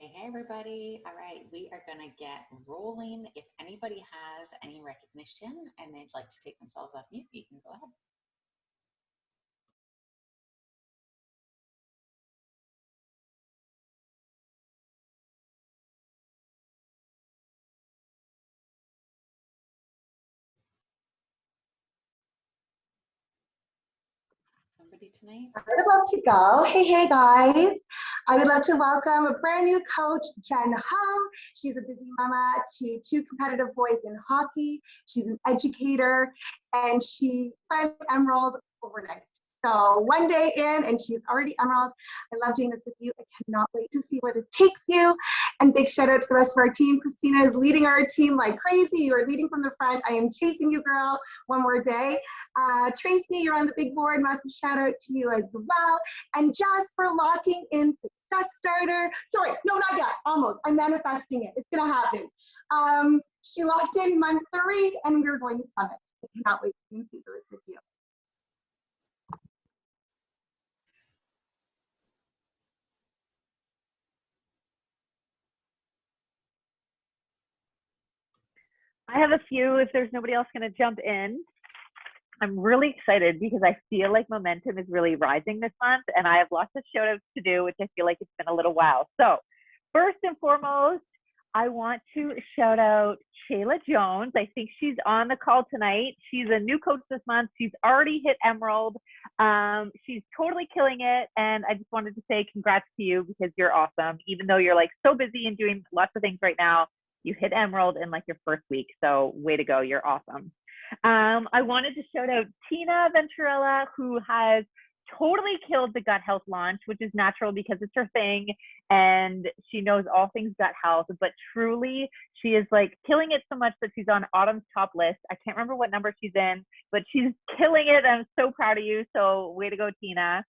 Hey, everybody. All right, we are going to get rolling. If anybody has any recognition and they'd like to take themselves off mute, you can go ahead. Somebody tonight? I would love to go. Hey, guys. I would love to welcome a brand new coach, Jen Ho. She's a busy mama to 2 competitive boys in hockey. She's an educator, and she finally emerald overnight. So 1 day in, and she's already emerald. I love doing this with you. I cannot wait to see where this takes you. And big shout out to the rest of our team. Christina is leading our team like crazy. You are leading from the front. I am chasing you, girl. 1 more day. Tracy, you're on the big board. Massive shout out to you as well. And Jess for locking in Success Starter. Sorry, no, not yet. Almost. I'm manifesting it. It's going to happen. She locked in month 3, and we're going to Summit. I cannot wait to see this with you. I have a few if there's nobody else going to jump in. I'm really excited because I feel like momentum is really rising this month, and I have lots of shout outs to do, which I feel like it's been a little while. So first and foremost, I want to shout out Shayla Jones. I think she's on the call tonight. She's a new coach this month. She's already hit Emerald. She's totally killing it. And I just wanted to say congrats to you because you're awesome. Even though you're like so busy and doing lots of things right now, you hit Emerald in like your first week. So way to go. You're awesome. I wanted to shout out Tina Venturella, who has totally killed the gut health launch, which is natural because it's her thing and she knows all things gut health, but truly she is like killing it so much that she's on Autumn's top list. I can't remember what number she's in, but she's killing it. I'm so proud of you. So way to go, Tina.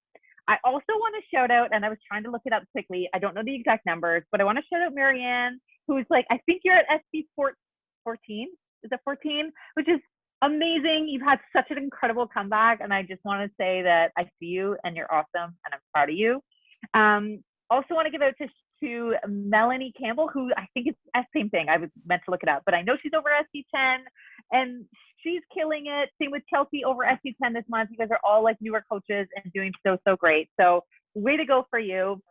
I also want to shout out, and I was trying to look it up quickly. I don't know the exact numbers, but I want to shout out Marianne, who's like, I think you're at SB 14. Is it 14? Which is amazing. You've had such an incredible comeback, and I just want to say that I see you and you're awesome and I'm proud of you. Also want to give out to Melanie Campbell, who I think it's same thing. I was meant to look it up, but I know she's over SC10 and she's killing it. Same with Chelsea over SC10 this month. You guys are all like newer coaches and doing so great. So way to go for you.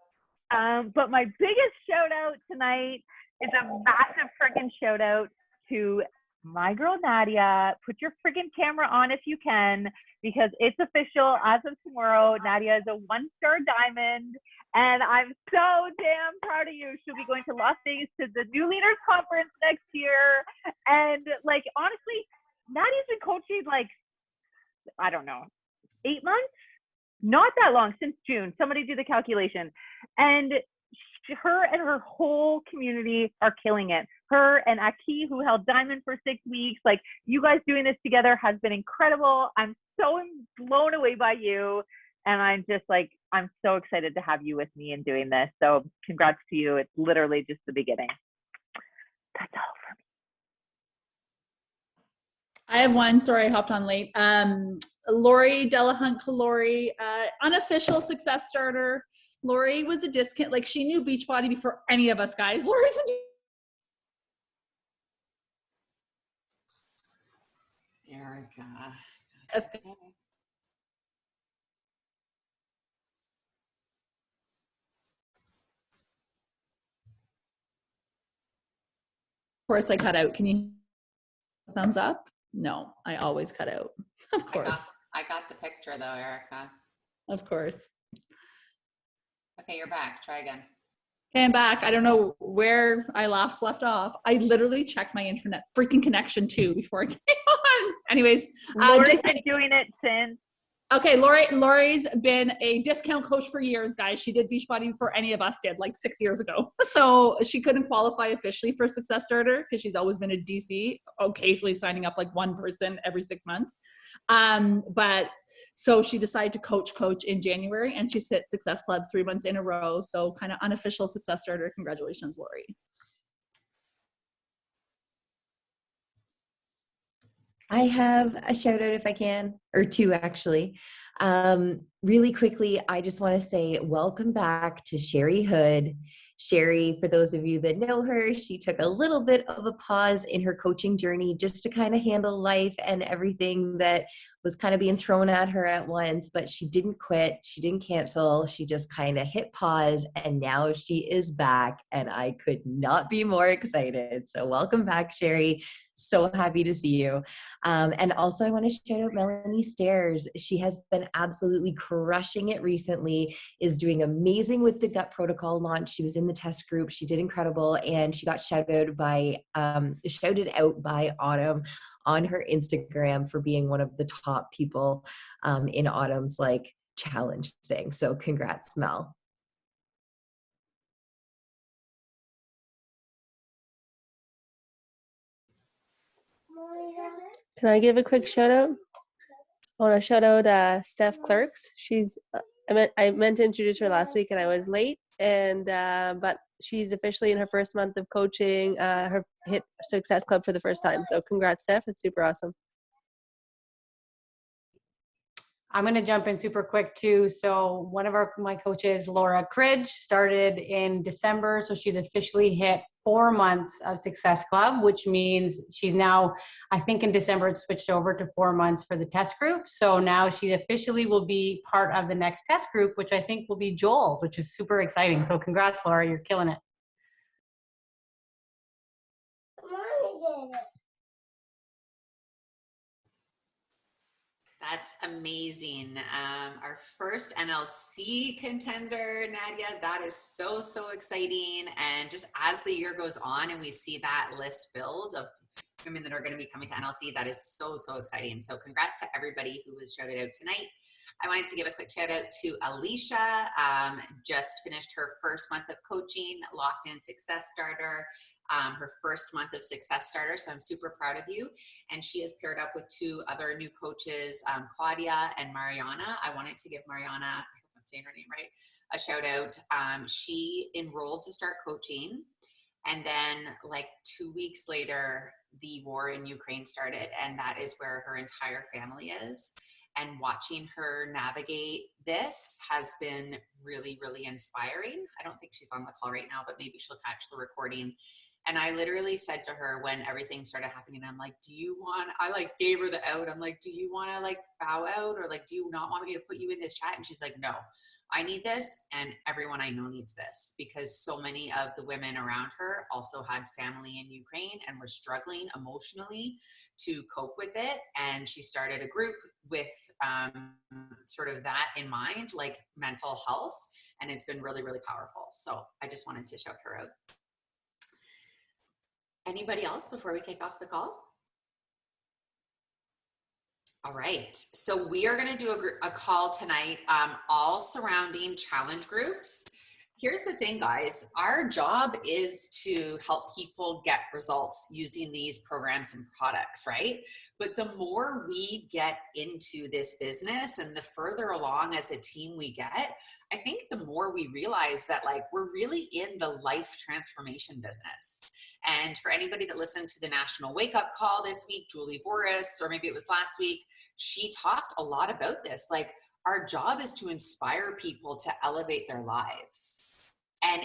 But my biggest shout out tonight is a massive friggin' shout out to my girl Nadia. Put your friggin' camera on if you can, because it's official as of tomorrow. Nadia is a 1-star diamond, and I'm so damn proud of you. She'll be going to Las Vegas to the New Leaders Conference next year. And like, honestly, Nadia's been coaching like, I don't know, 8 months? Not that long, since June. Somebody do the calculation. And her and her whole community are killing it. Her and Aki, who held diamond for 6 weeks, like, you guys doing this together has been incredible. I'm so blown away by you. And I'm just like, I'm so excited to have you with me in doing this. So congrats to you. It's literally just the beginning. That's all for me. I have one. Sorry, I hopped on late. Lori Delahunt-Kalori, unofficial Success Starter. Lori was a discount. Like, she knew Beachbody before any of us guys. Lori's been Erica. Of course I cut out. Can you thumbs up? No, I always cut out. Of course. I got the picture though, Erica. Of course. Okay, you're back. Try again. Okay, I'm back. I don't know where I left off. I literally checked my internet freaking connection too before I came on. Anyways, Lori's been doing it since. Okay, Lori's been a discount coach for years, guys. She did Beachbody before any of us did, like 6 years ago. So she couldn't qualify officially for Success Starter because she's always been a DC, occasionally signing up like one person every 6 months. But so she decided to coach in January, and she's hit Success Club 3 months in a row. So kind of unofficial Success Starter. Congratulations, Lori. I have a shout out if I can, or 2 actually. really quickly, I just want to say welcome back to Sherry Hood. Sherry, for those of you that know her, she took a little bit of a pause in her coaching journey just to kind of handle life and everything that was kind of being thrown at her at once, but she didn't quit. She didn't cancel. She just kind of hit pause, and now she is back, and I could not be more excited. So welcome back, Sherry. So happy to see you. And also I want to shout out Melanie Stairs. She has been absolutely crushing it recently, is doing amazing with the gut protocol launch. She was in the test group. She did incredible. And she got shouted out by Autumn on her Instagram for being one of the top people in Autumn's like challenge thing. So congrats, Mel. Can I give a quick shout out? I want to shout out Steph Clerks. She's I meant to introduce her last week and I was late, and but she's officially in her first month of coaching her HIT Success Club for the first time. So congrats, Steph. It's super awesome. I'm going to jump in super quick too. So one of my coaches, Laura Cridge, started in December. So she's officially hit 4 months of Success Club, which means she's now, I think in December, it switched over to 4 months for the test group. So now she officially will be part of the next test group, which I think will be Joel's, which is super exciting. So congrats, Laura, you're killing it. That's amazing. Our first NLC contender, Nadia, that is so, so exciting. And just as the year goes on and we see that list build of women that are going to be coming to NLC, that is so, so exciting. So congrats to everybody who was shouted out tonight. I wanted to give a quick shout out to Alicia, just finished her first month of coaching, locked in Success Starter, her first month of Success Starter. So I'm super proud of you. And she is paired up with 2 other new coaches, Claudia and Mariana. I wanted to give Mariana, I hope I'm saying her name right, a shout out. She enrolled to start coaching. And then like 2 weeks later, the war in Ukraine started. And that is where her entire family is. And watching her navigate this has been really, really inspiring. I don't think she's on the call right now, but maybe she'll catch the recording. And I literally said to her when everything started happening, I'm like, I like gave her the out. I'm like, do you want to like bow out, or like, do you not want me to put you in this chat? And she's like, no, I need this. And everyone I know needs this, because so many of the women around her also had family in Ukraine and were struggling emotionally to cope with it. And she started a group with sort of that in mind, like mental health. And it's been really, really powerful. So I just wanted to shout her out. Anybody else before we kick off the call? All right, so we are going to do a call tonight, all surrounding challenge groups. Here's the thing, guys. Our job is to help people get results using these programs and products, right? But the more we get into this business and the further along as a team we get, I think the more we realize that like we're really in the life transformation business. And for anybody that listened to the National Wake Up Call this week, Julie Boris, or maybe it was last week, she talked a lot about this. Like, our job is to inspire people to elevate their lives. And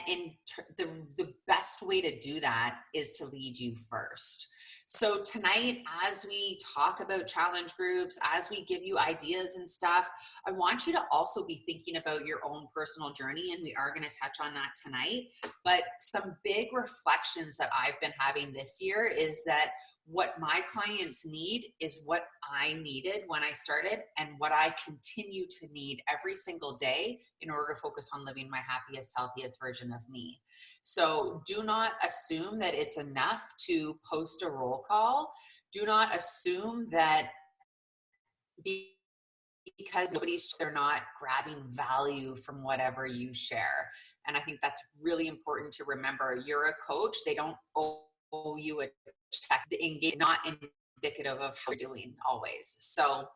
the best way to do that is to lead you first. So tonight, as we talk about challenge groups, as we give you ideas and stuff, I want you to also be thinking about your own personal journey, and we are going to touch on that tonight. But some big reflections that I've been having this year is that what my clients need is what I needed when I started, and what I continue to need every single day in order to focus on living my happiest, healthiest version of me. So do not assume that it's enough to post a roll call. Do not assume that because they're not grabbing value from whatever you share. And I think that's really important to remember. You're a coach. They don't owe you a check. Not indicative of how you're doing always. So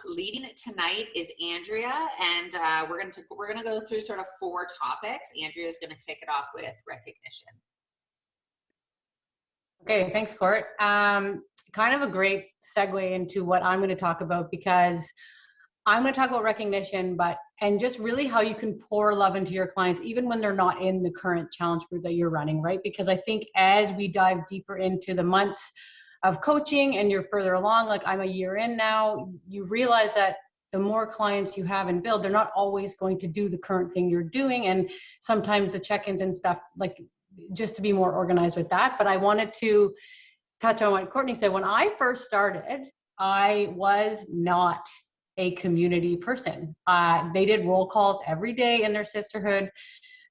leading it tonight is Andrea, and we're gonna go through sort of 4 topics. Andrea is gonna kick it off with recognition. Okay, thanks, Court. Kind of a great segue into what I'm going to talk about, because I'm going to talk about recognition, and just really how you can pour love into your clients, even when they're not in the current challenge group that you're running, right? Because I think as we dive deeper into the months of coaching and you're further along, like I'm a year in now, you realize that the more clients you have and build, they're not always going to do the current thing you're doing. And sometimes the check-ins and stuff, like just to be more organized with that. But I wanted to touch on what Courtney said. When I first started, I was not a community person. They did roll calls every day in their sisterhood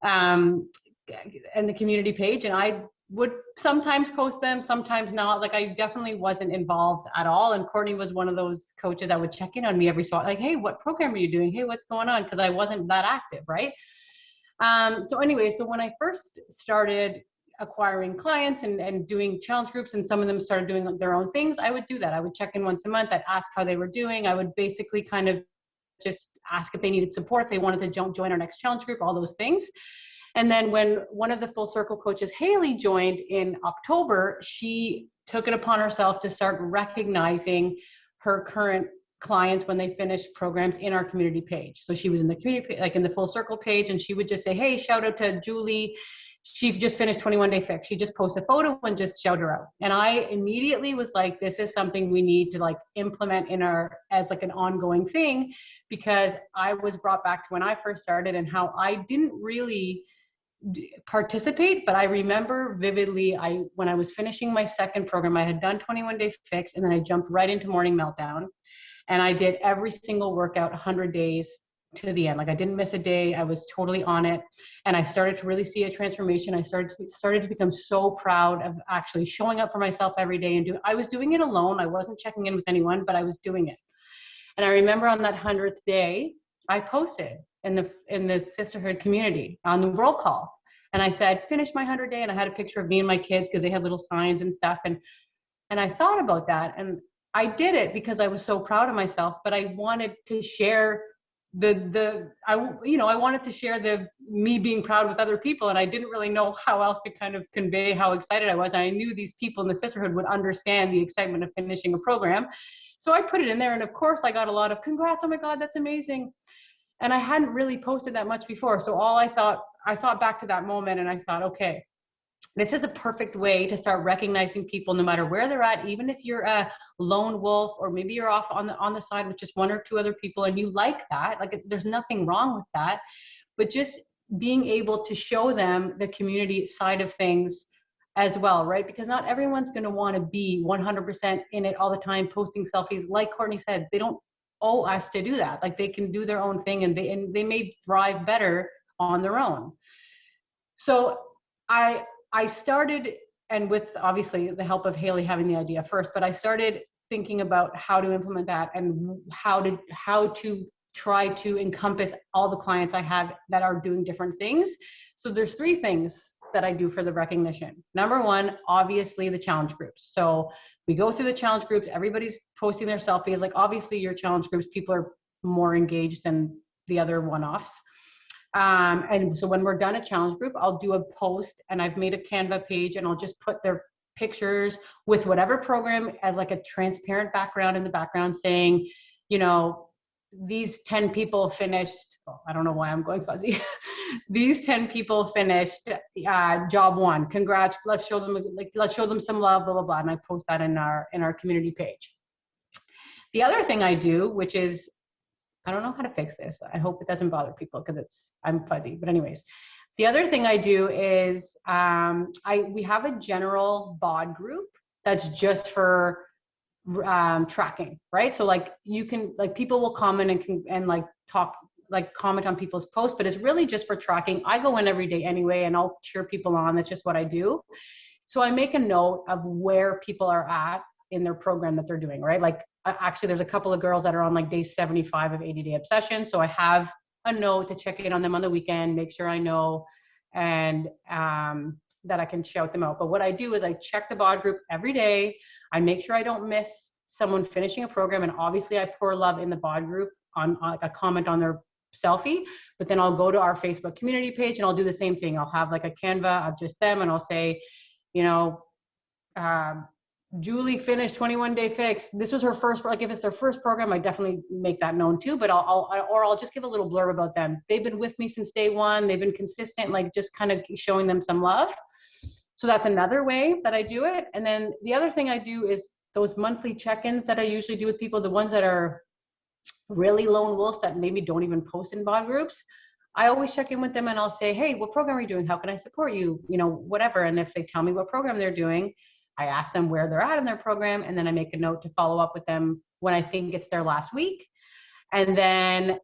and the community page. And I would sometimes post them, sometimes not. Like I definitely wasn't involved at all. And Courtney was one of those coaches that would check in on me every so often, like, hey, what program are you doing? Hey, what's going on? Because I wasn't that active, right? So anyway, so when I first started acquiring clients and doing challenge groups, and some of them started doing their own things, I would do that. I would check in once a month. I'd ask how they were doing. I would basically kind of just ask if they needed support, if they wanted to join our next challenge group, all those things. And then when one of the Full Circle coaches, Haley, joined in October, she took it upon herself to start recognizing her current clients when they finished programs in our community page. So she was in the community, like in the Full Circle page, and she would just say, hey, shout out to Julie. She just finished 21 Day Fix. She just posted a photo and just shout her out. And I immediately was like, this is something we need to like implement in as like an ongoing thing, because I was brought back to when I first started and how I didn't really participate. But I remember vividly, when I was finishing my second program, I had done 21 Day Fix, and then I jumped right into Morning Meltdown. And I did every single workout 100 days to the end. Like I didn't miss a day. I was totally on it. And I started to really see a transformation. I started to become so proud of actually showing up for myself every day. And I was doing it alone. I wasn't checking in with anyone, but I was doing it. And I remember on that 100th day, I posted in the sisterhood community on the roll call. And I said, finish my 100 day. And I had a picture of me and my kids because they had little signs and stuff. And I thought about that. And I did it because I was so proud of myself, but I wanted to share I wanted to share me being proud with other people. And I didn't really know how else to kind of convey how excited I was. And I knew these people in the sisterhood would understand the excitement of finishing a program. So I put it in there. And of course I got a lot of congrats. Oh my God, that's amazing. And I hadn't really posted that much before. So I thought back to that moment, and I thought, okay, this is a perfect way to start recognizing people no matter where they're at, even if you're a lone wolf, or maybe you're off on the side with just one or two other people and you like that. Like there's nothing wrong with that, but just being able to show them the community side of things as well, right? Because not everyone's going to want to be 100% in it all the time, posting selfies. Like Courtney said, they don't owe us to do that. Like they can do their own thing, and they may thrive better on their own. So I started, and with obviously the help of Haley having the idea first, but I started thinking about how to implement that and how to try to encompass all the clients I have that are doing different things. So there's 3 things that I do for the recognition. Number 1, obviously the challenge groups. So we go through the challenge groups, everybody's posting their selfies. Like obviously your challenge groups, people are more engaged than the other one-offs. And so when we're done a challenge group, I'll do a post, and I've made a Canva page, and I'll just put their pictures with whatever program as like a transparent background in the background saying, you know, these 10 people finished, I don't know why I'm going fuzzy. These 10 people finished job 1. Congrats. Let's show them some love, blah, blah, blah. And I post that in our community page. The other thing I do, which is, I don't know how to fix this. I hope it doesn't bother people because I'm fuzzy. But anyways, the other thing I do is we have a general bod group that's just for tracking, right? So like people will comment and like talk, like comment on people's posts, but it's really just for tracking. I go in every day anyway, and I'll cheer people on. That's just what I do. So I make a note of where people are at in their program that they're doing, right? Like actually there's a couple of girls that are on like day 75 of 80 Day Obsession. So I have a note to check in on them on the weekend, make sure I know, and that I can shout them out. But what I do is I check the bod group every day. I make sure I don't miss someone finishing a program. And obviously I pour love in the bod group on like a comment on their selfie, but then I'll go to our Facebook community page and I'll do the same thing. I'll have like a Canva of just them, and I'll say, you know, Julie finished 21 Day Fix. This was her first, like if it's their first program, I definitely make that known too, but I'll just give a little blurb about them. They've been with me since day one. They've been consistent, like just kind of showing them some love. So that's another way that I do it. And then the other thing I do is those monthly check-ins that I usually do with people, the ones that are really lone wolves that maybe don't even post in bod groups. I always check in with them and I'll say, hey, what program are you doing? How can I support you? You know, whatever. And if they tell me what program they're doing, I ask them where they're at in their program, and then I make a note to follow up with them when I think it's their last week. And then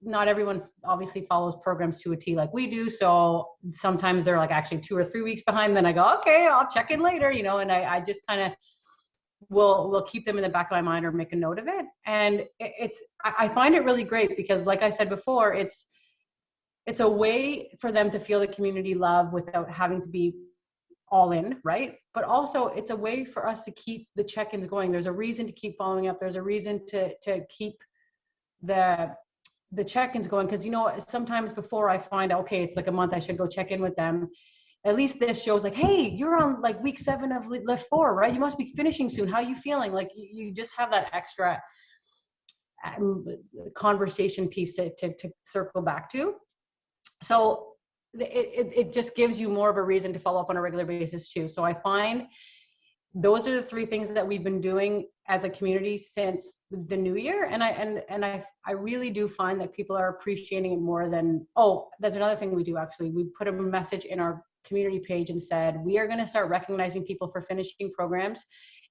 not everyone obviously follows programs to a T like we do. So sometimes they're like actually 2 or 3 weeks behind. Then I go, okay, I'll check in later, you know, and I just kind of will keep them in the back of my mind or make a note of it. And I find it really great because like I said before, it's a way for them to feel the community love without having to be all in, right? But also it's a way for us to keep the check-ins going. There's a reason to keep following up. There's a reason to keep the check-ins going. Because, you know, sometimes before I find, okay, it's like a month, I should go check in with them. At least this shows like, hey, you're on like week 7 of lift 4, right? You must be finishing soon. How are you feeling? Like you just have that extra conversation piece to circle back to. So it just gives you more of a reason to follow up on a regular basis too. So I find those are the 3 things that we've been doing as a community since the new year. And I really do find that people are appreciating it more than, oh, that's another thing we do actually. We put a message in our community page and said, we are going to start recognizing people for finishing programs.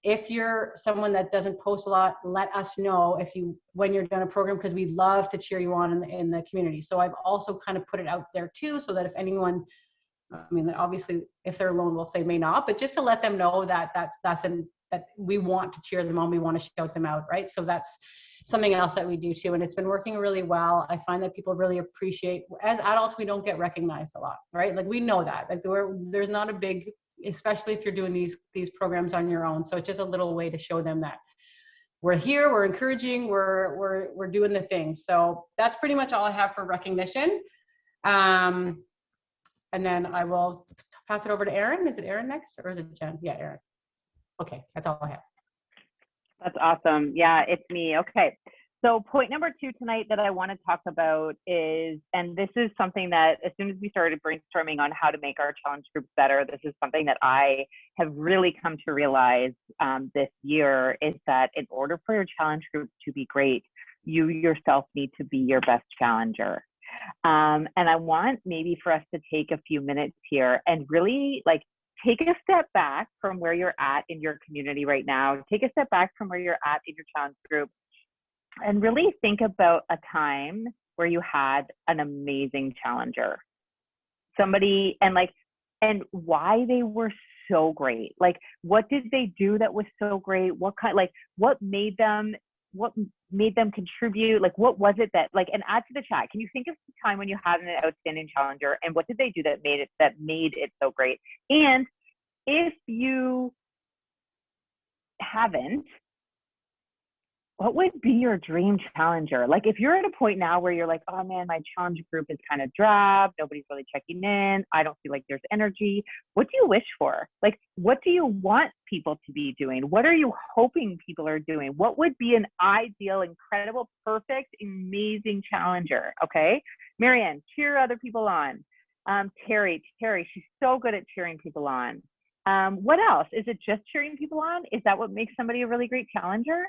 If you're someone that doesn't post a lot, let us know when you're done a program, because we'd love to cheer you on in the community. So I've also kind of put it out there too, so that if anyone, I mean, obviously if they're a lone wolf, they may not, but just to let them know that that we want to cheer them on, we want to shout them out, right? So that's something else that we do too, and it's been working really well. I find that people really appreciate, as adults, we don't get recognized a lot, right? Like we know that, like there's not a big, especially if you're doing these programs on your own. So it's just a little way to show them that we're here, we're encouraging, we're doing the thing. So that's pretty much all I have for recognition. And then I will pass it over to Erin. Is it Erin next, or is it Jen? Yeah, Erin. Okay, that's all I have. That's awesome. Yeah, it's me. Okay. So point number 2 tonight that I want to talk about is, and this is something that as soon as we started brainstorming on how to make our challenge groups better, this is something that I have really come to realize this year, is that in order for your challenge group to be great, you yourself need to be your best challenger. And I want maybe for us to take a few minutes here and really like take a step back from where you're at in your community right now. Take a step back from where you're at in your challenge group and really think about a time where you had an amazing challenger. Somebody, and why they were so great. Like, what did they do that was so great? What made them contribute? Like, what was it that, like, and add to the chat. Can you think of the time when you had an outstanding challenger, and what did they do that made it so great? And if you haven't, what would be your dream challenger? Like, if you're at a point now where you're like, oh man, my challenge group is kind of drab, nobody's really checking in, I don't feel like there's energy, what do you wish for? Like, what do you want people to be doing? What are you hoping people are doing? What would be an ideal, incredible, perfect, amazing challenger? Okay, Marianne, cheer other people on. Terry, she's so good at cheering people on. What else? Is it just cheering people on? Is that what makes somebody a really great challenger?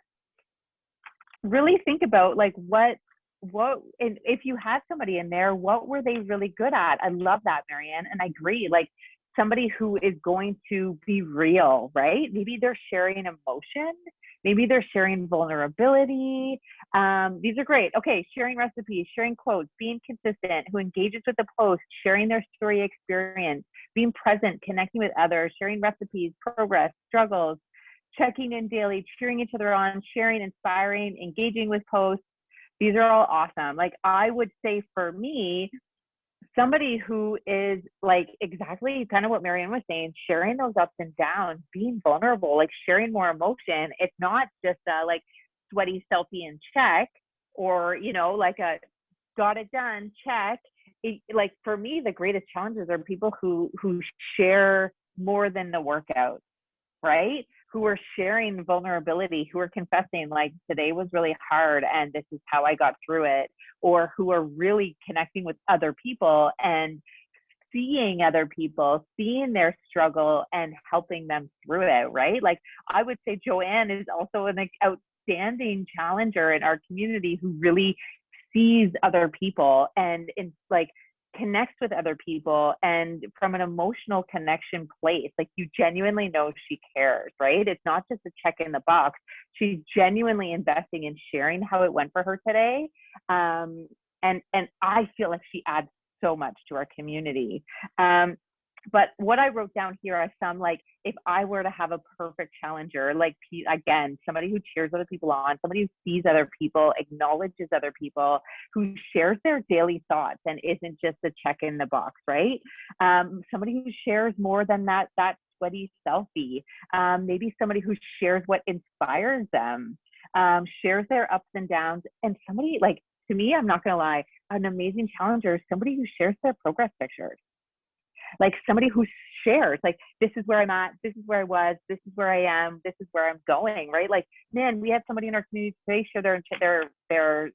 Really think about like what, and if you had somebody in there, what were they really good at? I love that, Marianne, and I agree. Like somebody who is going to be real, right? Maybe they're sharing emotion. Maybe they're sharing vulnerability. These are great. Okay, sharing recipes, sharing quotes, being consistent, who engages with the post, sharing their story experience, being present, connecting with others, sharing recipes, progress, struggles, checking in daily, cheering each other on, sharing, inspiring, engaging with posts. These are all awesome. Like, I would say for me, somebody who is like exactly kind of what Marianne was saying, sharing those ups and downs, being vulnerable, like sharing more emotion. It's not just a like sweaty selfie and check, or, you know, like a got it done, check. Like for me, the greatest challenges are people who share more than the workout, right? who are sharing vulnerability, who are confessing like today was really hard and this is how I got through it, or who are really connecting with other people and seeing other people, seeing their struggle and helping them through it, right? Like I would say Joanne is also an outstanding challenger in our community who really sees other people and like connects with other people, and from an emotional connection place, like you genuinely know she cares, right? It's not just a check in the box. She's genuinely investing in sharing how it went for her today. And I feel like she adds so much to our community. But what I wrote down here are some, like, if I were to have a perfect challenger, like, again, somebody who cheers other people on, somebody who sees other people, acknowledges other people, who shares their daily thoughts and isn't just a check in the box, right? Somebody who shares more than that sweaty selfie. Maybe somebody who shares what inspires them, shares their ups and downs, and somebody, like, to me, I'm not gonna lie, an amazing challenger is somebody who shares their progress pictures. Like somebody who shares, like, this is where I'm at, this is where I was, this is where I am, this is where I'm going, right? Like, man, we had somebody in our community today share their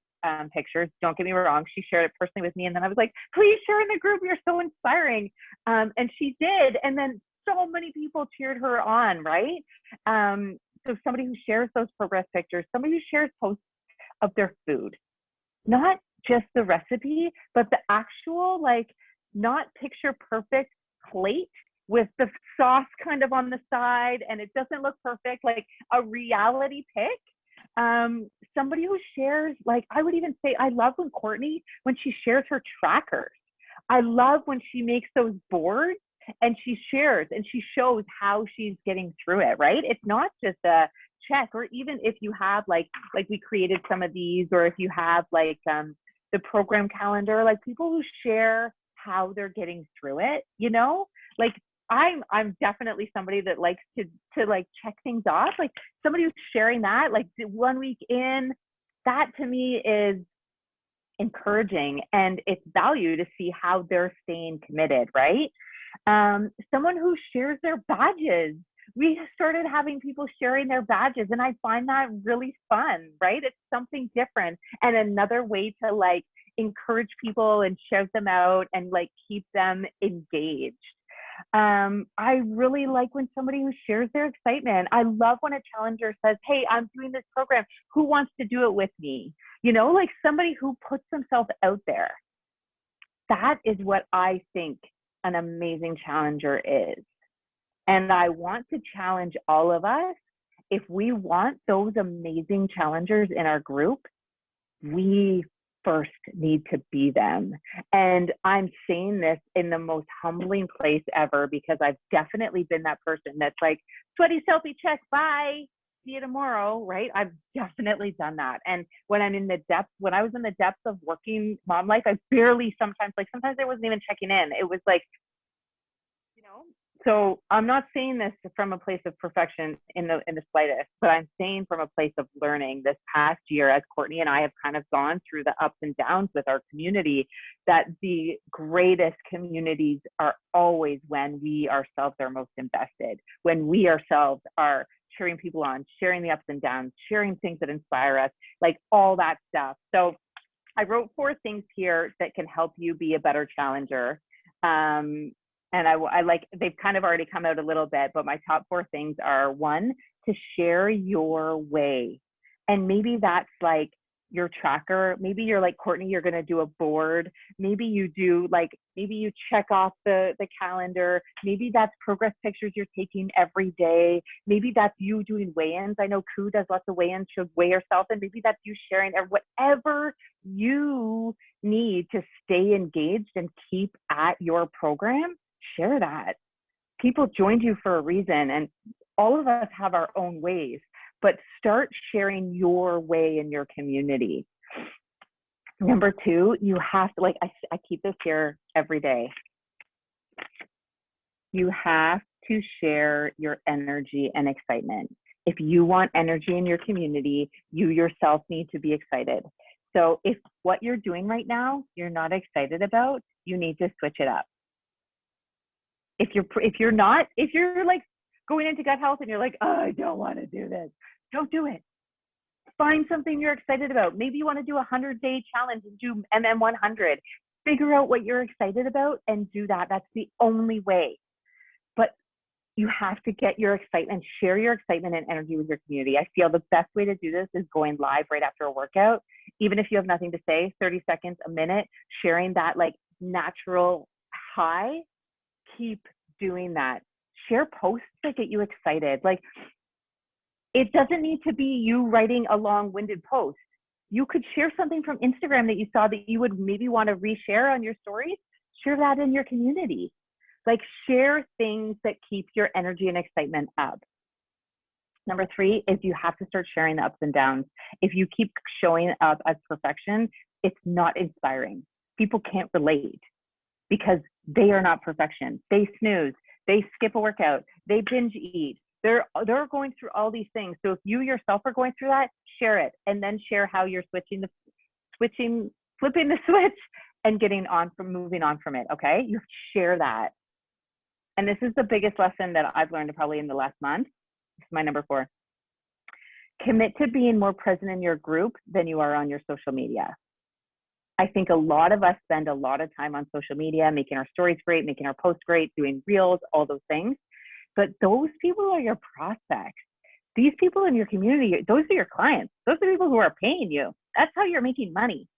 pictures. Don't get me wrong, she shared it personally with me, and then I was like, please share in the group, you're so inspiring. And she did, and then so many people cheered her on, right? So somebody who shares those progress pictures, somebody who shares posts of their food, not just the recipe, but the actual, like, not picture perfect plate with the sauce kind of on the side and it doesn't look perfect, like a reality pic. Somebody who shares, like, I would even say, I love when Courtney, when she shares her trackers. I love when she makes those boards and she shares and she shows how she's getting through it, right? It's not just a check, or even if you have like we created some of these, or if you have like the program calendar, like people who share how they're getting through it, you know? Like I'm definitely somebody that likes to like check things off. Like somebody who's sharing that, like 1 week in, that to me is encouraging, and it's value to see how they're staying committed, right? Someone who shares their badges. We started having people sharing their badges, and I find that really fun, right? It's something different and another way to like encourage people and shout them out and like keep them engaged. I really like when somebody who shares their excitement. I love when a challenger says, hey, I'm doing this program, who wants to do it with me? You know, like somebody who puts themselves out there. That is what I think an amazing challenger is. And I want to challenge all of us, if we want those amazing challengers in our group, we first need to be them. And I'm saying this in the most humbling place ever, because I've definitely been that person that's like, sweaty selfie check, bye, see you tomorrow, right? I've definitely done that. And when I was in the depths of working mom life, I barely sometimes I wasn't even checking in. It was like, you know, so I'm not saying this from a place of perfection in the slightest, but I'm saying from a place of learning this past year, as Courtney and I have kind of gone through the ups and downs with our community, that the greatest communities are always when we ourselves are most invested, when we ourselves are cheering people on, sharing the ups and downs, sharing things that inspire us, like all that stuff. So I wrote 4 things here that can help you be a better challenger. And I like, they've kind of already come out a little bit, but my top 4 things are: 1, to share your way. And maybe that's like your tracker. Maybe you're like Courtney, you're going to do a board. Maybe you do like, maybe you check off the calendar. Maybe that's progress pictures you're taking every day. Maybe that's you doing weigh-ins. I know Koo does lots of weigh-ins. She'll weigh herself, and maybe that's you sharing, or whatever you need to stay engaged and keep at your program. Share that. People joined you for a reason, and all of us have our own ways, but start sharing your way in your community. Number 2, you have to, like, I keep this here every day. You have to share your energy and excitement. If you want energy in your community, you yourself need to be excited. So if what you're doing right now, you're not excited about, you need to switch it up. If you're like, going into gut health and you're like, oh, I don't want to do this. Don't do it. Find something you're excited about. Maybe you want to do a 100-day challenge and do MM100. Figure out what you're excited about and do that. That's the only way. But you have to get your excitement, share your excitement and energy with your community. I feel the best way to do this is going live right after a workout. Even if you have nothing to say, 30 seconds, a minute, sharing that like natural high, keep doing that. Share posts that get you excited. Like, it doesn't need to be you writing a long-winded post. You could share something from Instagram that you saw that you would maybe want to reshare on your stories. Share that in your community. Like, share things that keep your energy and excitement up. Number 3 is you have to start sharing the ups and downs. If you keep showing up as perfection, it's not inspiring. People can't relate because they are not perfection. They snooze, they skip a workout, they binge eat. They're going through all these things. So if you yourself are going through that, share it, and then share how you're flipping the switch and moving on from it. Okay, you share that. And this is the biggest lesson that I've learned probably in the last month. This is my number 4. Commit to being more present in your group than you are on your social media. I think a lot of us spend a lot of time on social media, making our stories great, making our posts great, doing reels, all those things. But those people are your prospects. These people in your community, those are your clients. Those are people who are paying you. That's how you're making money.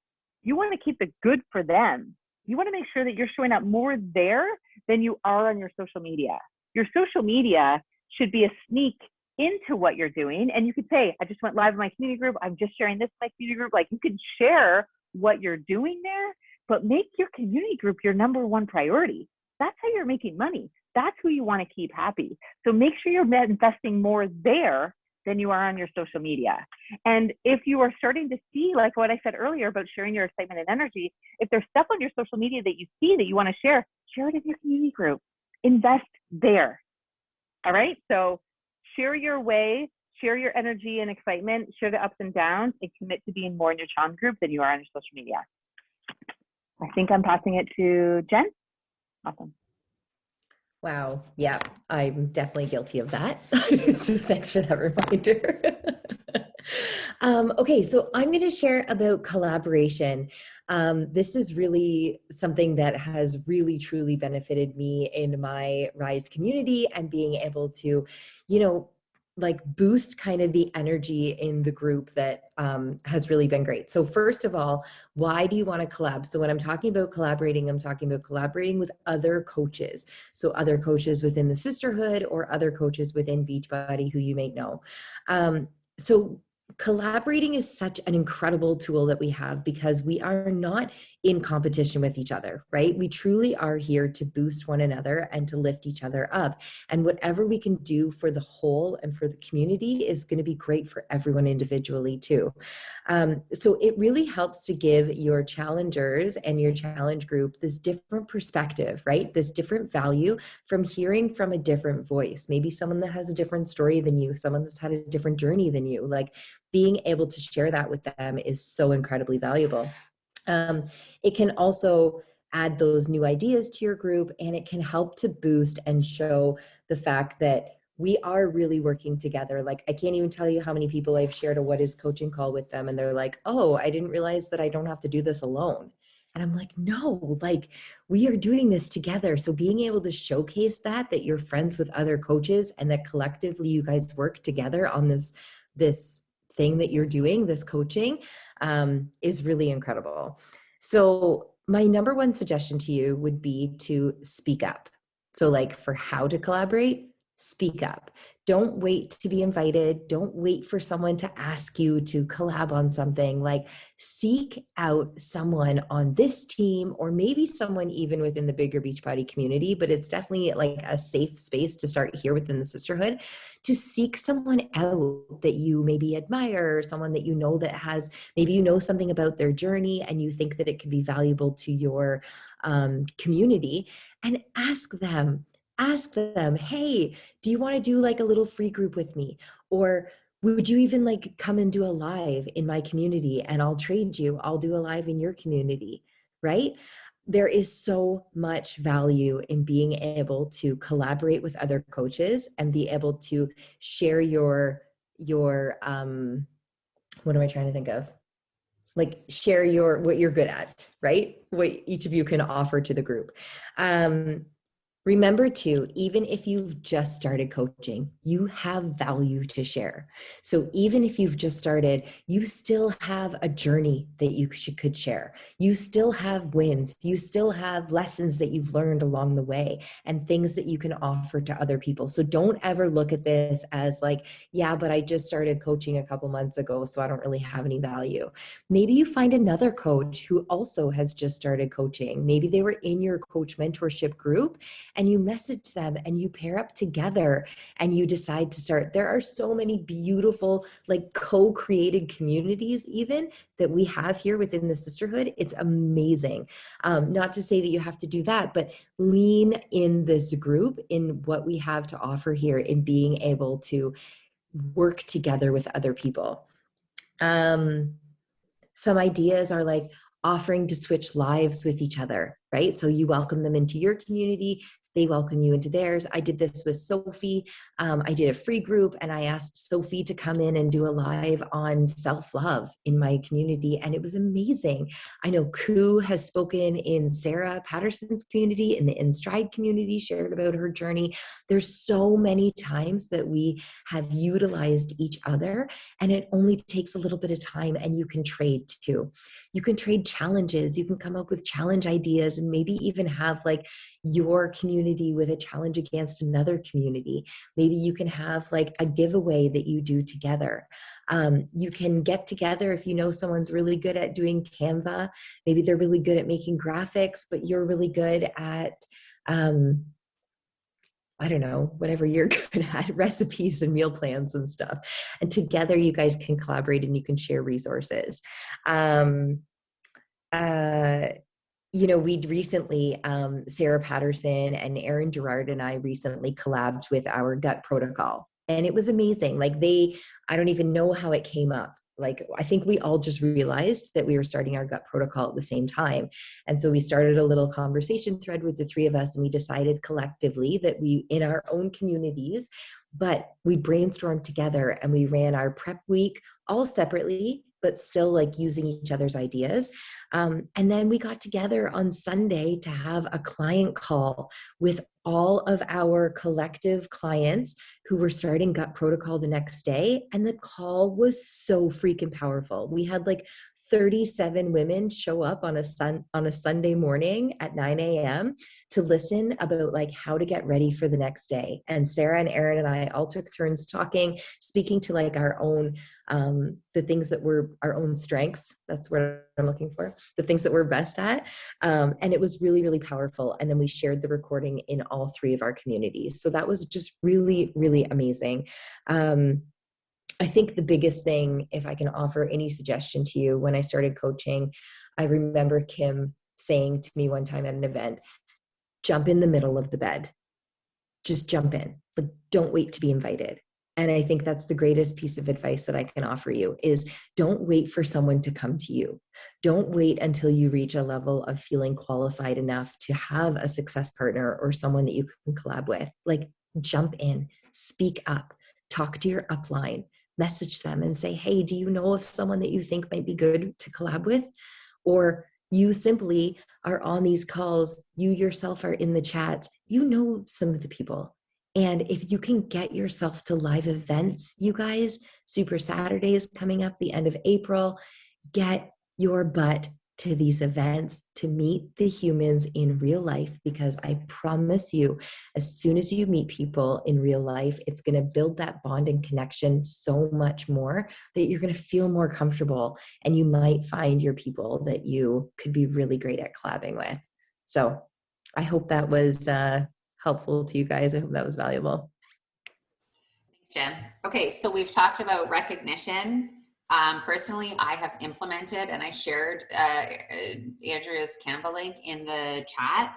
You want to keep the good for them. You want to make sure that you're showing up more there than you are on your social media. Your social media should be a sneak into what you're doing. And you could say, I just went live in my community group. I'm just sharing this in my community group. Like, you can share what you're doing there, but make your community group your number 1 priority. That's how you're making money. That's who you want to keep happy. So make sure you're investing more there than you are on your social media. And if you are starting to see, like what I said earlier about sharing your excitement and energy, if there's stuff on your social media that you see that you want to share it in your community group. Invest there. All right? So share your way, share your energy and excitement, share the ups and downs, and commit to being more in your challenge group than you are on your social media. I think I'm passing it to Jen. Awesome. Wow. Yeah, I'm definitely guilty of that. So thanks for that reminder. Okay, so I'm going to share about collaboration. This is really something that has really, truly benefited me in my Rise community and being able to, like boost kind of the energy in the group that has really been great. So first of all, why do you want to collab? So when I'm talking about collaborating, I'm talking about collaborating with other coaches. So other coaches within the sisterhood or other coaches within Beachbody who you may know. So collaborating is such an incredible tool that we have because we are not in competition with each other, right? We truly are here to boost one another and to lift each other up. And whatever we can do for the whole and for the community is going to be great for everyone individually too. So it really helps to give your challengers and your challenge group this different perspective, right? This different value from hearing from a different voice, maybe someone that has a different story than you, someone that's had a different journey than you. Like, being able to share that with them is so incredibly valuable. It can also add those new ideas to your group, and it can help to boost and show the fact that we are really working together. Like, I can't even tell you how many people I've shared a What Is Coaching call with them, and they're like, oh, I didn't realize that I don't have to do this alone. And I'm like, no, like, we are doing this together. So being able to showcase that you're friends with other coaches and that collectively you guys work together on this thing that you're doing, this coaching, is really incredible. So my number 1 suggestion to you would be to speak up. So like, for how to collaborate, speak up. Don't wait to be invited. Don't wait for someone to ask you to collab on something. Like, seek out someone on this team, or maybe someone even within the bigger Beachbody community, but it's definitely like a safe space to start here within the sisterhood, to seek someone out that you maybe admire, or someone that you know that has, maybe you know something about their journey and you think that it could be valuable to your community, and ask them, hey, do you want to do like a little free group with me? Or would you even like come and do a live in my community and I'll trade you, I'll do a live in your community, right? there is so much value in being able to collaborate with other coaches and be able to share your what am I trying to think of? Like share what you're good at, right? What each of you can offer to the group. Remember too, even if you've just started coaching, you have value to share. So even if you've just started, you still have a journey that you could share. You still have wins. You still have lessons that you've learned along the way and things that you can offer to other people. So don't ever look at this as like, yeah, but I just started coaching a couple months ago, so I don't really have any value. Maybe you find another coach who also has just started coaching. Maybe they were in your coach mentorship group, and you message them and you pair up together and you decide to start. There are so many beautiful, like co-created communities even that we have here within the sisterhood. It's amazing. Not to say that you have to do that, but lean in this group, in what we have to offer here, in being able to work together with other people. Some ideas are like offering to switch lives with each other, right? So you welcome them into your community, they welcome you into theirs. I did this with Sophie. I did a free group and I asked Sophie to come in and do a live on self-love in my community, and it was amazing. I know Koo has spoken in Sarah Patterson's community, in the In Stride community, shared about her journey. There's so many times that we have utilized each other, and it only takes a little bit of time, and you can trade too. You can trade challenges. You can come up with challenge ideas and maybe even have like your community with a challenge against another community. Maybe you can have like a giveaway that you do together. You can get together if you know someone's really good at doing Canva. Maybe they're really good at making graphics, but you're really good at, I don't know, whatever you're good at, recipes and meal plans and stuff. And together you guys can collaborate and you can share resources. You know, we'd recently, Sarah Patterson and Aaron Gerard and I recently collabed with our gut protocol. And it was amazing. Like I don't even know how it came up. Like, I think we all just realized that we were starting our gut protocol at the same time. And so we started a little conversation thread with the three of us, and we decided collectively that we, in our own communities, but we brainstormed together and we ran our prep week all separately, but still like using each other's ideas. And then we got together on Sunday to have a client call with all of our collective clients who were starting gut protocol the next day. And the call was so freaking powerful. We had like 37 women show up on a Sunday morning at 9 a.m. to listen about like how to get ready for the next day. And Sarah and Aaron and I all took turns talking, speaking to like our own, the things that were our own strengths. That's what I'm looking for, the things that we're best at. And it was really, really powerful. And then we shared the recording in all three of our communities. So that was just really, really amazing. I think the biggest thing, if I can offer any suggestion to you, when I started coaching, I remember Kim saying to me one time at an event, jump in the middle of the bed. Just jump in. Like, don't wait to be invited. And I think that's the greatest piece of advice that I can offer you is don't wait for someone to come to you. Don't wait until you reach a level of feeling qualified enough to have a success partner or someone that you can collab with. Like, jump in, speak up, talk to your upline, message them and say, hey, do you know of someone that you think might be good to collab with? Or you simply are on these calls, you yourself are in the chats, you know some of the people. And if you can get yourself to live events, you guys, Super Saturdays coming up the end of April, get your butt to these events to meet the humans in real life, because I promise you, as soon as you meet people in real life, it's going to build that bond and connection so much more that you're going to feel more comfortable, and you might find your people that you could be really great at collabing with. So I hope that was helpful to you guys. I hope that was valuable. Thanks, Jen. Okay, so we've talked about recognition. Personally, I have implemented, and I shared Andrea's Canva link in the chat.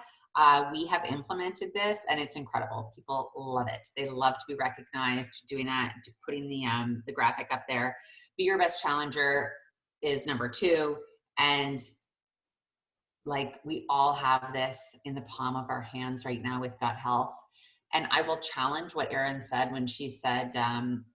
We have implemented this, and it's incredible. People love it. They love to be recognized doing that, putting the graphic up there. Be your best challenger is number 2. And like we all have this in the palm of our hands right now with gut health. And I will challenge what Erin said when she said,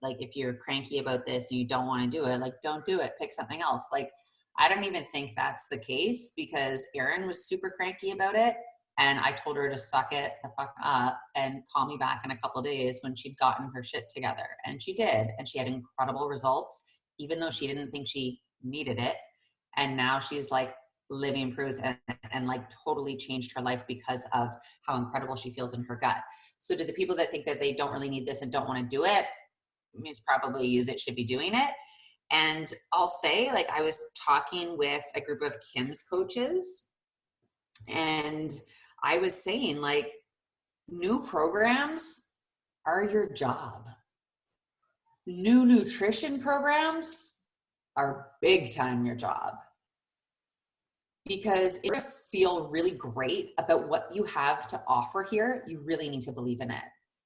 like, if you're cranky about this and you don't want to do it, like, don't do it, pick something else. Like, I don't even think that's the case, because Erin was super cranky about it. And I told her to suck it the fuck up and call me back in a couple of days when she'd gotten her shit together. And she did. And she had incredible results, even though she didn't think she needed it. And now she's like living proof and like totally changed her life because of how incredible she feels in her gut. So to the people that think that they don't really need this and don't want to do it, it's probably you that should be doing it. And I'll say, like, I was talking with a group of Kim's coaches, and I was saying, like, new programs are your job. New nutrition programs are big time your job. Because if you feel really great about what you have to offer here, you really need to believe in it.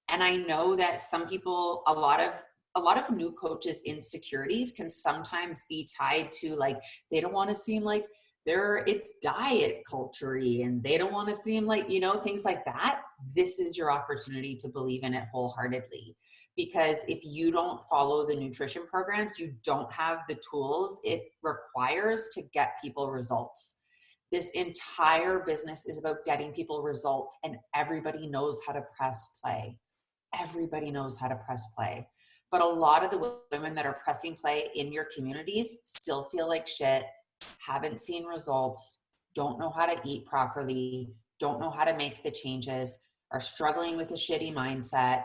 And I know that some people, a lot of new coaches' insecurities can sometimes be tied to, like, they don't want to seem like it's diet culture-y, and they don't want to seem like, you know, things like that. This is your opportunity to believe in it wholeheartedly. Because if you don't follow the nutrition programs, you don't have the tools it requires to get people results. This entire business is about getting people results, and everybody knows how to press play. Everybody knows how to press play. But a lot of the women that are pressing play in your communities still feel like shit, haven't seen results, don't know how to eat properly, don't know how to make the changes, are struggling with a shitty mindset,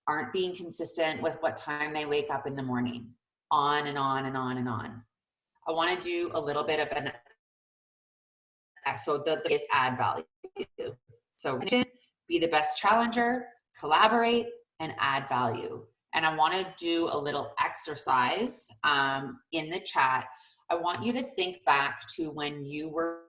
aren't being consistent with what time they wake up in the morning, on and on and on and on. I want to do a little bit of an, so the is add value. So be the best challenger, collaborate, and add value. And I want to do a little exercise in the chat. I want you to think back to when you were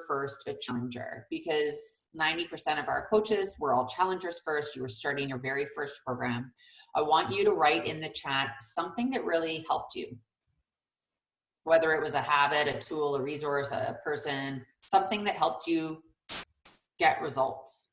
first a challenger, because 90% of our coaches were all challengers first. You were starting your very first program. I want you to write in the chat something that really helped you. Whether it was a habit, a tool, a resource, a person, something that helped you get results.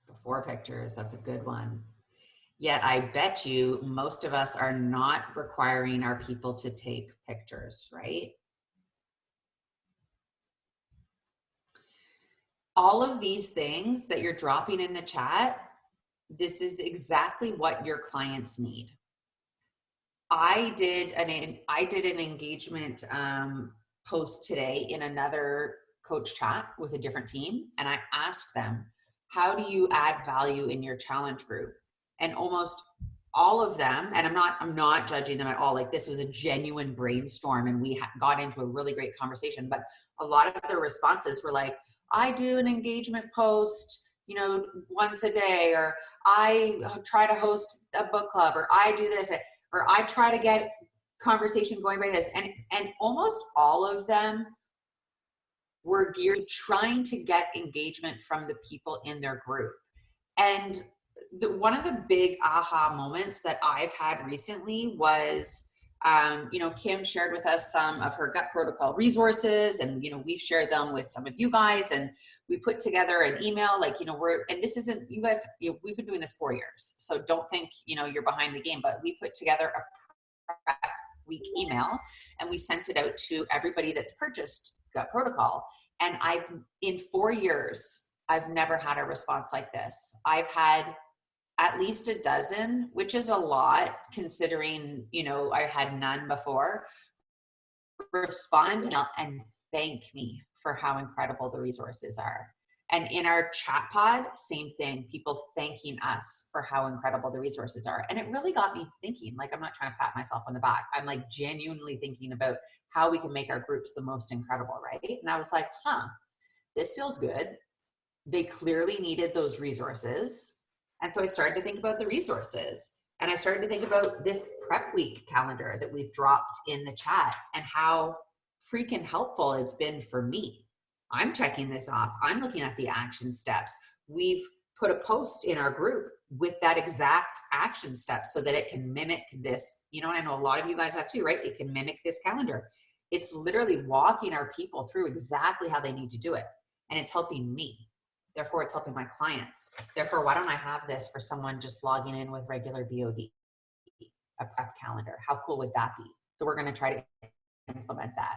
Before pictures, that's a good one. Yet I bet you most of us are not requiring our people to take pictures, right? All of these things that you're dropping in the chat, this is exactly what your clients need. I did an engagement post today in another coach chat with a different team, and I asked them, how do you add value in your challenge group? And almost all of them, and I'm not judging them at all, like this was a genuine brainstorm and we got into a really great conversation, but a lot of their responses were like, I do an engagement post, you know, once a day, or I try to host a book club, or I do this, or I try to get conversation going by this. And almost all of them were geared trying to get engagement from the people in their group. And one of the big aha moments that I've had recently was, you know, Kim shared with us some of her gut protocol resources, and, you know, we've shared them with some of you guys, and we put together an email, like, you know, and this isn't, you guys, you know, we've been doing this 4 years, so don't think, you know, you're behind the game, but we put together a prep week email and we sent it out to everybody that's purchased gut protocol. And in 4 years, I've never had a response like this. I've had at least a dozen, which is a lot considering, you know, I had none before, respond and thank me for how incredible the resources are. And in our chat pod, same thing, people thanking us for how incredible the resources are. And it really got me thinking, like, I'm not trying to pat myself on the back. I'm like genuinely thinking about how we can make our groups the most incredible, right? And I was like, this feels good. They clearly needed those resources. And so I started to think about the resources, and I started to think about this prep week calendar that we've dropped in the chat, and how freaking helpful it's been for me. I'm checking this off. I'm looking at the action steps. We've put a post in our group with that exact action step so that it can mimic this, you know, and I know a lot of you guys have too, right? It can mimic this calendar. It's literally walking our people through exactly how they need to do it. And it's helping me. Therefore, it's helping my clients. Therefore, why don't I have this for someone just logging in with regular BOD, a prep calendar? How cool would that be? So we're going to try to implement that.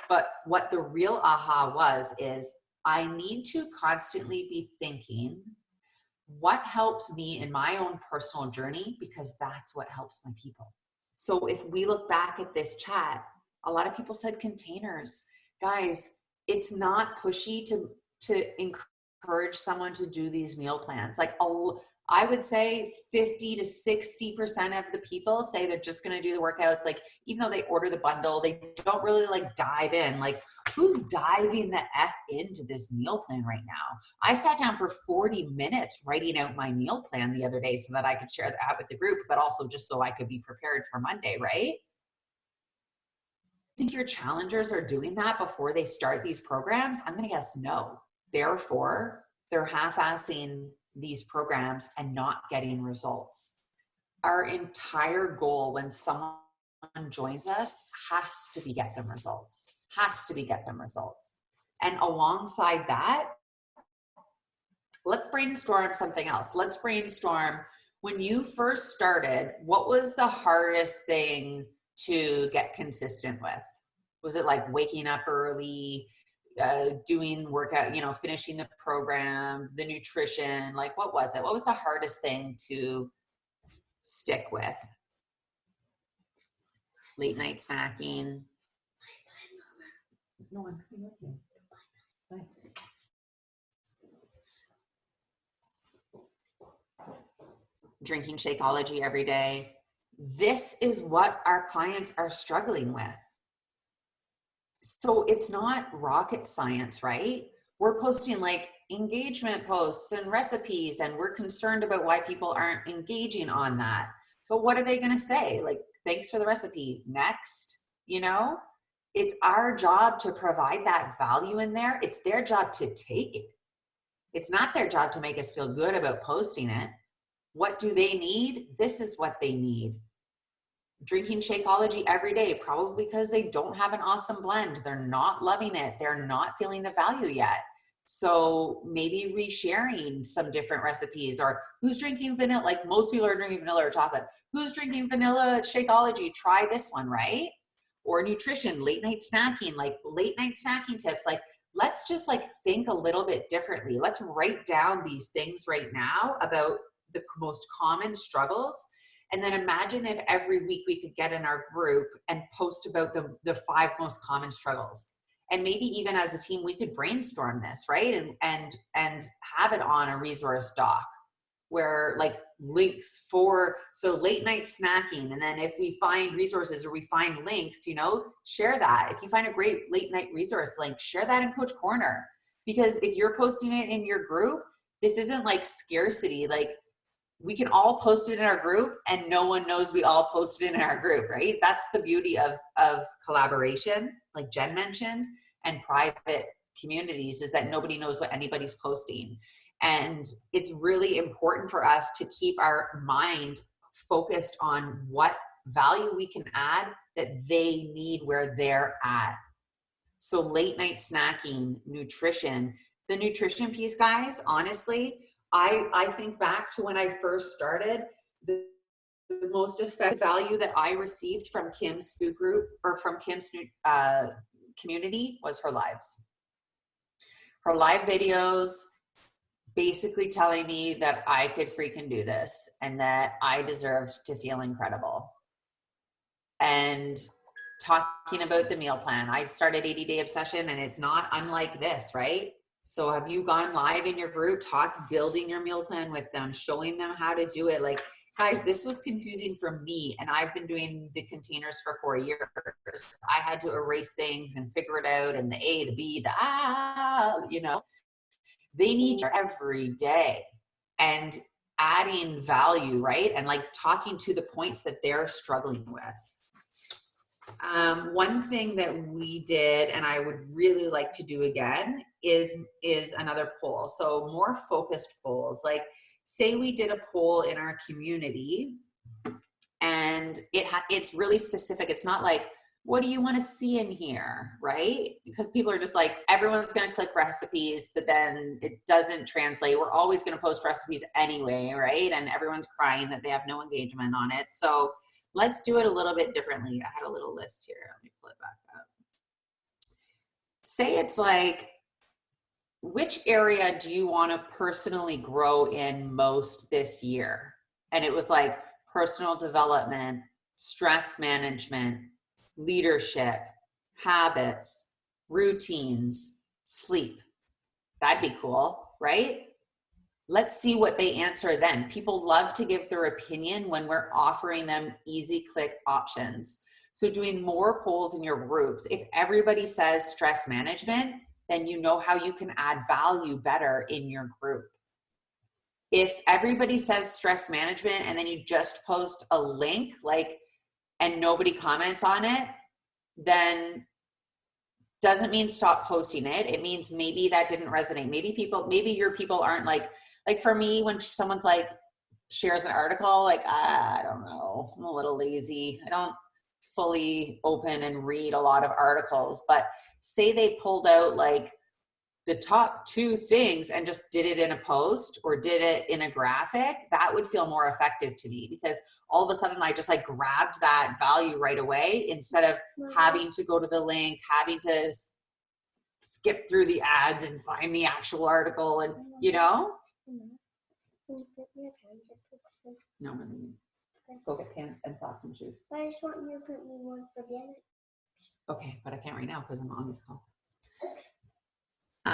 But what the real aha was is I need to constantly be thinking, what helps me in my own personal journey? Because that's what helps my people. So if we look back at this chat, a lot of people said containers. Guys, it's not pushy to encourage someone to do these meal plans. Like I would say 50 to 60% of the people say they're just going to do the workouts. Like, even though they order the bundle, they don't really like dive in. Like, who's diving the F into this meal plan right now? I sat down for 40 minutes writing out my meal plan the other day so that I could share that with the group, but also just so I could be prepared for Monday, right? Think your challengers are doing that before they start these programs? I'm going to guess no. Therefore, they're half-assing these programs and not getting results. Our entire goal when someone joins us has to be get them results. And alongside that, let's brainstorm something else. Let's brainstorm, when you first started, what was the hardest thing to get consistent with? Was it like waking up early, doing workout, you know, finishing the program, the nutrition? Like, what was it? What was the hardest thing to stick with? Late night snacking. No one with you. Bye. Drinking Shakeology every day. This is what our clients are struggling with. So it's not rocket science, right? We're posting like engagement posts and recipes, and we're concerned about why people aren't engaging on that. But what are they going to say? Like, thanks for the recipe. Next, you know, it's our job to provide that value in there. It's their job to take it. It's not their job to make us feel good about posting it. What do they need? This is what they need. Drinking Shakeology every day, probably because they don't have an awesome blend. They're not loving it. They're not feeling the value yet. So maybe resharing some different recipes, or who's drinking vanilla? Like, most people are drinking vanilla or chocolate. Who's drinking vanilla Shakeology? Try this one, right? Or nutrition, late night snacking, like late night snacking tips. Like, let's just like think a little bit differently. Let's write down these things right now about the most common struggles. And then imagine if every week we could get in our group and post about the 5 most common struggles. And maybe even as a team, we could brainstorm this, right? And have it on a resource doc where like links for, so late night snacking. And then if we find resources or we find links, you know, share that. If you find a great late night resource link, share that in Coach Corner. Because if you're posting it in your group, this isn't like scarcity. Like, we can all post it in our group and no one knows we all posted it in our group, right? That's the beauty of collaboration, like Jen mentioned, and private communities, is that nobody knows what anybody's posting. And it's really important for us to keep our mind focused on what value we can add that they need where they're at. So late night snacking, nutrition, the nutrition piece, guys, honestly, I think back to when I first started, the most effective value that I received from Kim's food group, or from Kim's community, was her lives. Her live videos basically telling me that I could freaking do this and that I deserved to feel incredible. And talking about the meal plan. I started 80-Day Obsession, and it's not unlike this, right? So have you gone live in your group, building your meal plan with them, showing them how to do it? Like, guys, this was confusing for me, and I've been doing the containers for 4 years. I had to erase things and figure it out, and the A, the B, the you know. They need you every day, and adding value, right? And like talking to the points that they're struggling with. One thing that we did, and I would really like to do again, is another poll. So more focused polls. Like, say we did a poll in our community, and it's really specific. It's not like, what do you want to see in here, right? Because people are just like, everyone's going to click recipes, but then it doesn't translate. We're always going to post recipes anyway, right? And everyone's crying that they have no engagement on it. So let's do it a little bit differently. I had a little list here. Let me pull it back up. Say it's like, which area do you want to personally grow in most this year? And it was like personal development, stress management, leadership, habits, routines, sleep. That'd be cool, right? Let's see what they answer then. People love to give their opinion when we're offering them easy click options. So doing more polls in your groups, if everybody says stress management, then you know how you can add value better in your group. If everybody says stress management and then you just post a link, like, and nobody comments on it, then doesn't mean stop posting it. It means maybe that didn't resonate. Maybe your people aren't like for me, when someone's like shares an article, like, I don't know, I'm a little lazy. I don't fully open and read a lot of articles, but say they pulled out like the top 2 things and just did it in a post or did it in a graphic, that would feel more effective to me, because all of a sudden I just like grabbed that value right away instead of having to go to the link, having to skip through the ads and find the actual article, and you know? No, go get pants and socks and shoes. I just want you to put me one for the end. Okay, but I can't right now because I'm on this call. You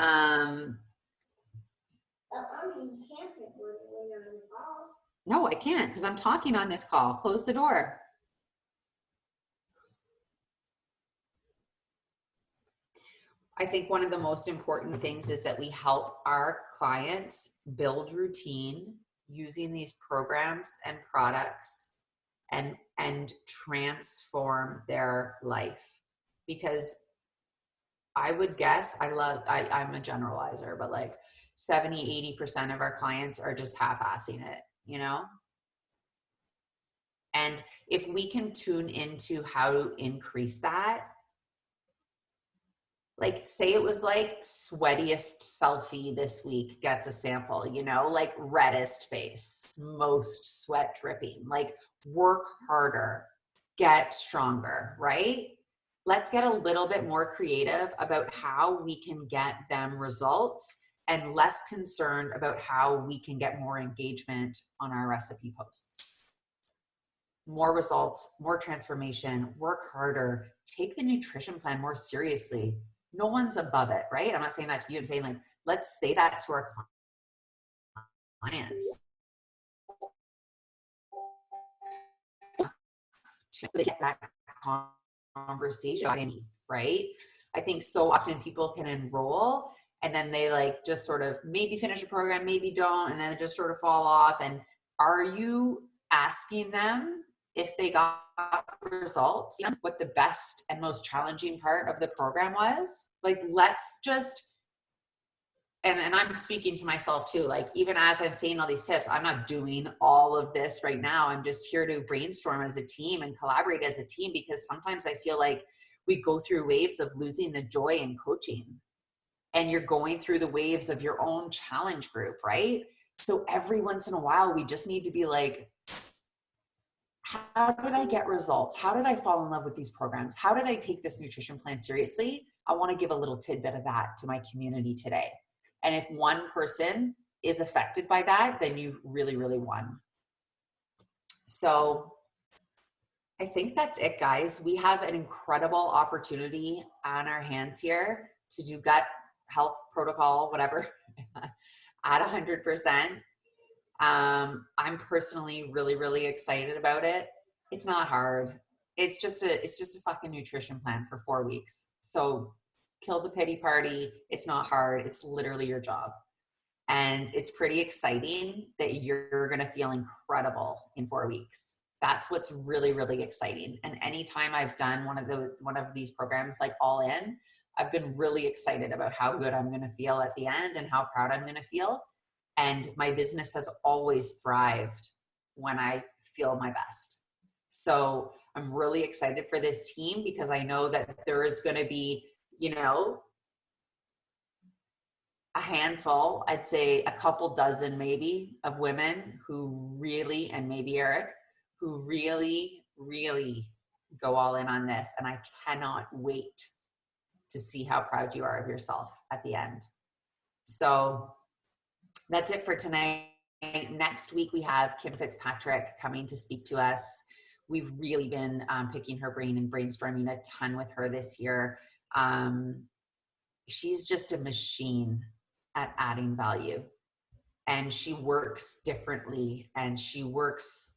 can't put one when you're on the call. No, I can't because I'm talking on this call. Close the door. I think one of the most important things is that we help our clients build routine using these programs and products and transform their life. Because I would guess, I'm a generalizer, but like 70-80% of our clients are just half-assing it, you know? And if we can tune into how to increase that, like say it was like sweatiest selfie this week gets a sample, you know, like reddest face, most sweat dripping, like work harder, get stronger, right? Let's get a little bit more creative about how we can get them results and less concerned about how we can get more engagement on our recipe posts. More results, more transformation, work harder, take the nutrition plan more seriously. No one's above it, right? I'm not saying that to you. I'm saying like, let's say that to our clients. To get that conversation, right? I think so often people can enroll and then they like just sort of maybe finish a program, maybe don't, and then it just sort of fall off. And are you asking them if they got results, what the best and most challenging part of the program was? Like, let's just, and I'm speaking to myself too, like even as I'm saying all these tips, I'm not doing all of this right now. I'm just here to brainstorm as a team and collaborate as a team, because sometimes I feel like we go through waves of losing the joy in coaching, and you're going through the waves of your own challenge group, right? So every once in a while, we just need to be like, how did I get results? How did I fall in love with these programs? How did I take this nutrition plan seriously? I want to give a little tidbit of that to my community today. And if one person is affected by that, then you've really, really won. So I think that's it, guys. We have an incredible opportunity on our hands here to do gut health protocol, whatever, at 100%. I'm personally really, really excited about it. It's not hard. It's just a fucking nutrition plan for 4 weeks. So kill the pity party. It's not hard. It's literally your job. And it's pretty exciting that you're going to feel incredible in 4 weeks. That's what's really, really exciting. And anytime I've done one of these programs like All In, I've been really excited about how good I'm going to feel at the end and how proud I'm going to feel. And my business has always thrived when I feel my best. So I'm really excited for this team because I know that there is going to be, you know, a handful, I'd say a couple dozen maybe, of women who really, and maybe Eric, who really, really go all in on this. And I cannot wait to see how proud you are of yourself at the end. So that's it for tonight. Next week, we have Kim Fitzpatrick coming to speak to us. We've really been picking her brain and brainstorming a ton with her this year. She's just a machine at adding value, and she works differently and she works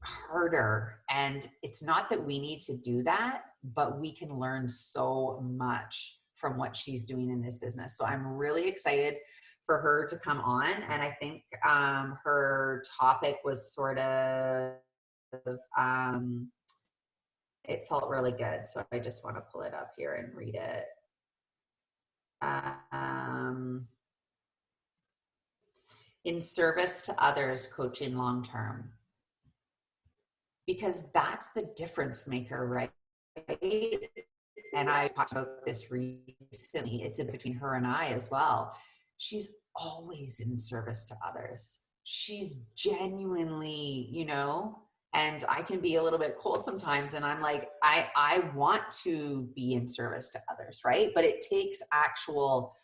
harder. And it's not that we need to do that, but we can learn so much from what she's doing in this business. So I'm really excited for her to come on. And I think her topic was sort of, it felt really good. So I just want to pull it up here and read it. In service to others, coaching long-term. Because that's the difference maker, right? And I talked about this recently. It's between her and I as well. She's always in service to others. She's genuinely, you know, and I can be a little bit cold sometimes. And I'm like, I want to be in service to others, right? But it takes actual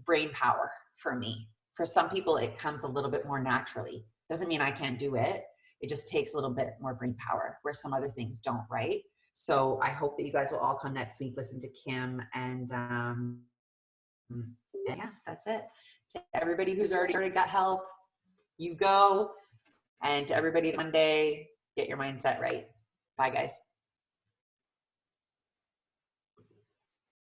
brain power for me. For some people, it comes a little bit more naturally. Doesn't mean I can't do it. It just takes a little bit more brain power where some other things don't, right? So I hope that you guys will all come next week, listen to Kim, and yeah, that's it. To everybody who's already started Gut Health, you go. And to everybody Monday, get your mindset right. Bye, guys.